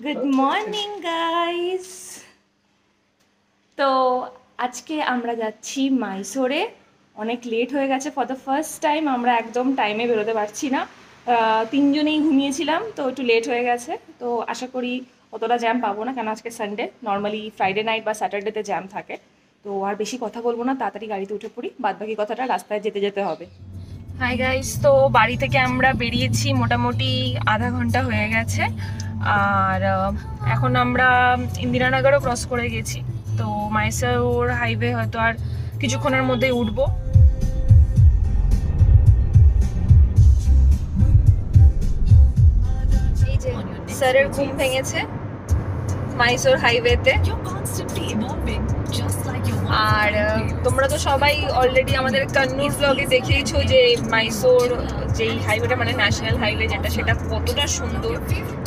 Good morning guys. তো আজকে আমরা যাচ্ছি মাইসোরে। অনেক লেট হয়ে গেছে, ফর দ্য ফার্স্ট টাইম আমরা একদম টাইমে বেরোতে পারছি না। তিনজনেই ঘুমিয়েছিলাম, তো একটু লেট হয়ে গেছে। তো আশা করি অতটা জ্যাম পাবো না, কেন আজকে সানডে। নর্মালি ফ্রাইডে নাইট বা স্যাটারডেতে জ্যাম থাকে। তো আর বেশি কথা বলবো না, তাড়াতাড়ি গাড়িতে উঠে পড়ি, বাদবাকি কথাটা রাস্তায় যেতে যেতে হবে। হাই গাইস, তো বাড়ি থেকে আমরা বেরিয়েছি মোটামুটি আধা ঘন্টা হয়ে গেছে। আর এখন আমরা ইন্দিরানগরও ক্রস করে গেছি। তো মাইসোর হাইওয়ে হয়তো আর কিছুক্ষণের মধ্যেই উঠবো। এই যে স্যারের ঘুম ভেঙেছে মাইসোর হাইওয়েতে। আর তোমরা তো সবাই অলরেডি আমাদের কান্নুর ব্লগে দেখেইছো যে মাইসোর যেই হাইওয়েটা, মানে ন্যাশনাল হাইওয়ে যেটা, সেটা কতটা সুন্দর।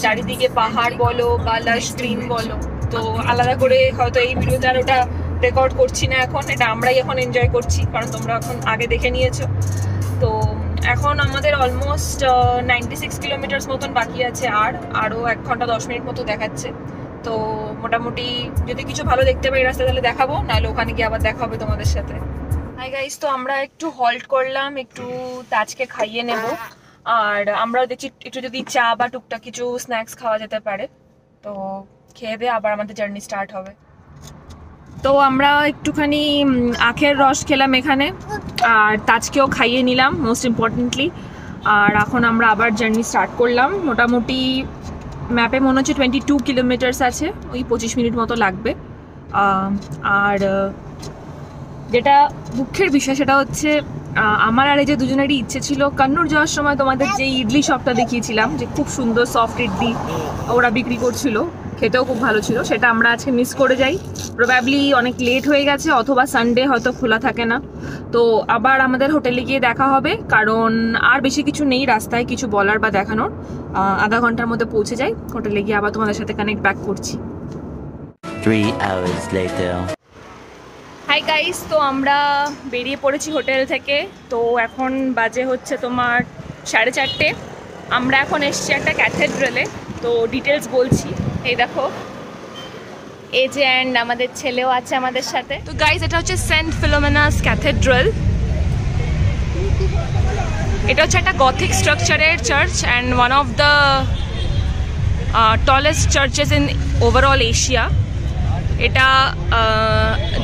চারিদিকে পাহাড় বলো বা লাশ গ্রিন বলো। তো আলাদা করে হয়তো এই ভিডিওতে আর ওটা রেকর্ড করছি না এখন, এটা আমরাই এখন এনজয় করছি, কারণ তোমরা এখন আগে দেখে নিয়েছো। তো এখন আমাদের অলমোস্ট 96 কিলোমিটার্স মতন বাকি আছে, আরও 1 ঘন্টা 10 মিনিট মতো দেখাচ্ছে। তো মোটামুটি যদি কিছু ভালো দেখতে পাই রাস্তা তাহলে দেখাবো, নাহলে ওখানে গিয়ে আবার দেখা হবে তোমাদের সাথে। হাই গাইস, তো আমরা একটু হল্ট করলাম, একটু তাজকে খাইয়ে নেব। আর আমরা দেখছি একটু যদি চা বা টুকটাক কিছু স্ন্যাক্স খাওয়া যেতে পারে। তো খেয়ে দিয়ে আবার আমাদের জার্নি স্টার্ট হবে। তো আমরা একটুখানি আখের রস খেলাম এখানে, আর তাজকেও খাইয়ে নিলাম মোস্ট ইম্পর্টেন্টলি। আর এখন আমরা আবার জার্নি স্টার্ট করলাম। মোটামুটি ম্যাপে মনে হচ্ছে 22 কিলোমিটার্স আছে, ওই 25 মিনিট মতো লাগবে। আর যেটা দুঃখের বিষয় সেটা হচ্ছে আমার আর এই যে দুজনেরই ইচ্ছে ছিল কান্নুর যাওয়ার সময় তোমাদের যে ইডলি শপটা দেখিয়েছিলাম, যে খুব সুন্দর সফট ইডলি ওরা বিক্রি করছিল, খেতেও খুব ভালো ছিল, সেটা আমরা আজকে মিস করে যাই। প্রবাবলি অনেক লেট হয়ে গেছে, অথবা সানডে হয়তো খোলা থাকে না। তো আবার আমাদের হোটেলে গিয়ে দেখা হবে, কারণ আর বেশি কিছু নেই রাস্তায় কিছু বলার বা দেখানোর। আধা ঘন্টার মধ্যে পৌঁছে যাই, হোটেলে গিয়ে আবার তোমাদের সাথে কানেক্ট ব্যাক করছি। 3 hours later. হাই গাইস, তো আমরা বেরিয়ে পড়েছি হোটেল থেকে। তো এখন বাজে হচ্ছে তোমার 4:30। আমরা এখন এসছি একটা ক্যাথেড্রালে, তো ডিটেলস বলছি। এই দেখো, এই যে অ্যান্ড আমাদের ছেলেও আছে আমাদের সাথে। তো গাইস, এটা হচ্ছে সেন্ট ফিলোমেনাস ক্যাথেড্রাল। এটা হচ্ছে একটা গথিক স্ট্রাকচারের church and one of the tallest churches in overall Asia. এটা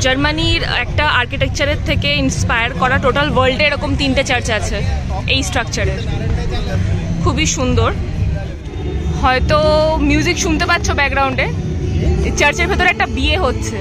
জার্মানির একটা আর্কিটেকচারের থেকে ইন্সপায়ার করা। টোটাল ওয়ার্ল্ডে এরকম 3টে চার্চ আছে এই স্ট্রাকচারের, খুবই সুন্দর। হয়তো মিউজিক শুনতে পাচ্ছ ব্যাকগ্রাউন্ডে, চার্চের ভেতরে একটা বিয়ে হচ্ছে।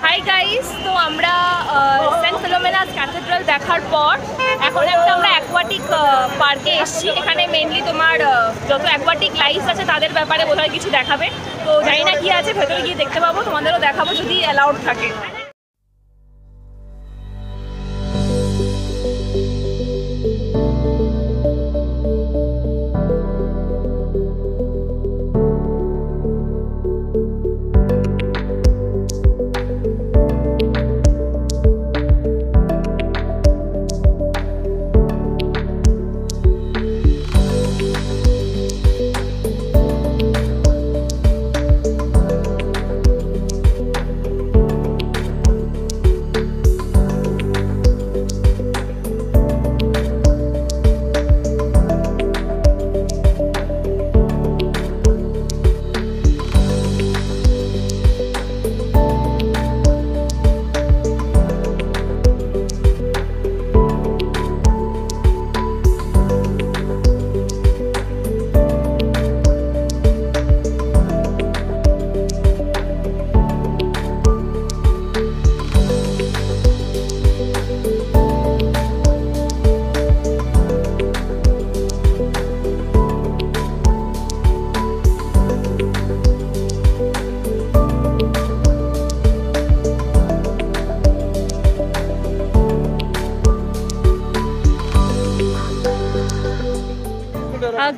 হাই গাইস, তো আমরা সেন্ট ফিলোমেনাস ক্যাথেড্রাল দেখার পর এখন একটা আমরা অ্যাকোয়াটিক পার্কে এসেছি। এখানে মেনলি তোমার যত অ্যাকোয়াটিক লাইফ আছে তাদের ব্যাপারে বোধহয় কিছু দেখাবে। তো জানি না কি আছে, ভেতরে গিয়ে দেখতে পাবো, তোমাদেরও দেখাবো যদি অ্যালাউড থাকে।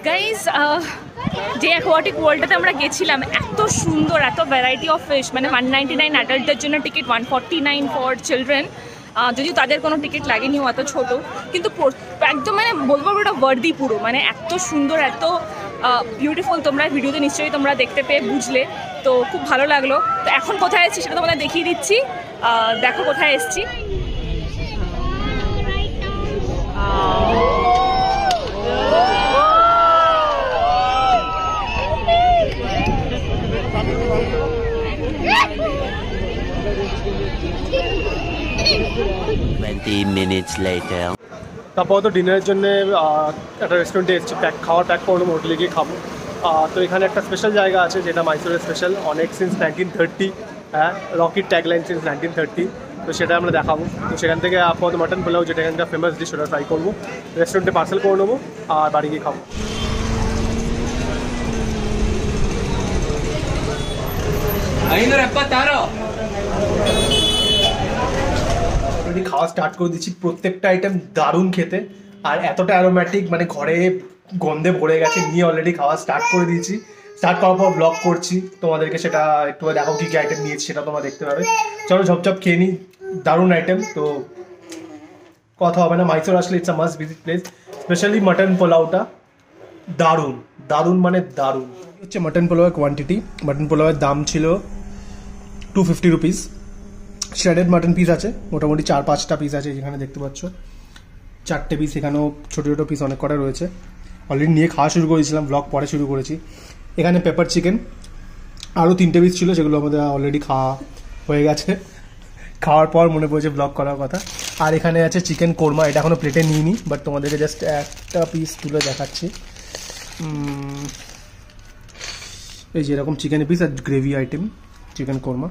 গাইজ যে অ্যাকোয়াটিক ওয়ার্ল্ডটাতে আমরা গেছিলাম, এত সুন্দর, এত ভ্যারাইটি অফ ফিশ, মানে 199 অ্যাডাল্টদের জন্য টিকিট, 149 ফর চিলড্রেন, যদিও তাদের কোনো টিকিট লাগেনি, এত ছোট, কিন্তু একদম মানে বলবো ওটা ওয়ার্দি পুরো, মানে এত সুন্দর, এত বিউটিফুল। তোমরা ভিডিওতে নিশ্চয়ই তোমরা দেখতে পেয়ে বুঝলে, তো খুব ভালো লাগলো। তো এখন কোথায় এসেছি সেটা তোমাদের দেখিয়ে দিচ্ছি, দেখো কোথায় এসেছি। তারপর তো ডিনারের জন্য একটা রেস্টুরেন্টে এসেছি, খাওয়ার প্যাক করলাম, হোটেলে গিয়ে খাবো। তো এখানে একটা স্পেশাল জায়গা আছে যেটা মাইসোরের স্পেশাল, অনেক সিন্স 1930, হ্যাঁ, রকির ট্যাগলাইন সিন্স 1930, তো সেটা আমরা দেখাবো। তো সেখান থেকে আপাতত মাটন পোলাও, যেটা এখানকার ফেমাস ডিশ, ওটা ট্রাই করবো, রেস্টুরেন্টে পার্সেল করে নেবো আর বাড়ি গিয়ে খাবো। খাওয়া স্টার্ট করে দিচ্ছি, প্রত্যেকটা আইটেম দারুণ খেতে আর এতটা অ্যারোম্যাটিক, মানে ঘরে গন্ধে ভরে গেছে, নিয়ে অলরেডি খাওয়া স্টার্ট করে দিয়েছি। স্টার্ট করার পর ব্লগ করছি তোমাদেরকে, সেটা একটু দেখো কী কী আইটেম নিয়েছি সেটা তোমরা দেখতে পাবে। চলো ঝপঝপ খেয়ে নিই, দারুণ আইটেম, তো কথা হবে না। মাইসোর আসলে it's a must visit place, specially mutton পোলাওটা দারুণ, দারুণ মানে দারুণ। হচ্ছে মাটন পোলাওয়ের কোয়ান্টিটি, মাটন পোলাওয়ের দাম ছিল 250 রুপিস। শ্রেডেড মাটন পিস আছে মোটামুটি 4-5টা পিস আছে, যেখানে দেখতে পাচ্ছ 4টে পিস, এখানেও ছোটো ছোটো পিস অনেক কটা রয়েছে। অলরেডি নিয়ে খাওয়া শুরু করেছিলাম, ব্লগ পরে শুরু করেছি। এখানে পেপার চিকেন আরও 3টে পিস ছিল, যেগুলো আমাদের অলরেডি খাওয়া হয়ে গেছে, খাওয়ার পর মনে পড়েছে ব্লগ করার কথা। আর এখানে আছে চিকেন কোরমা, এটা এখনও প্লেটে নিইনি, বাট তোমাদেরকে জাস্ট একটা পিস তুলে দেখাচ্ছি। এই যেরকম চিকেন পিস আর গ্রেভি আইটেম চিকেন কোরমা।